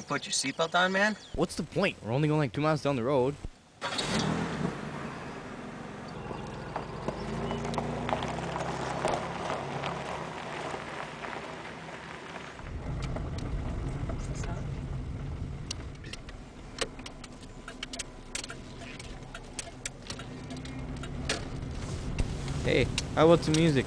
gonna put your seatbelt on, man? What's the point? We're only going like 2 miles down the road. Hey, how about some music?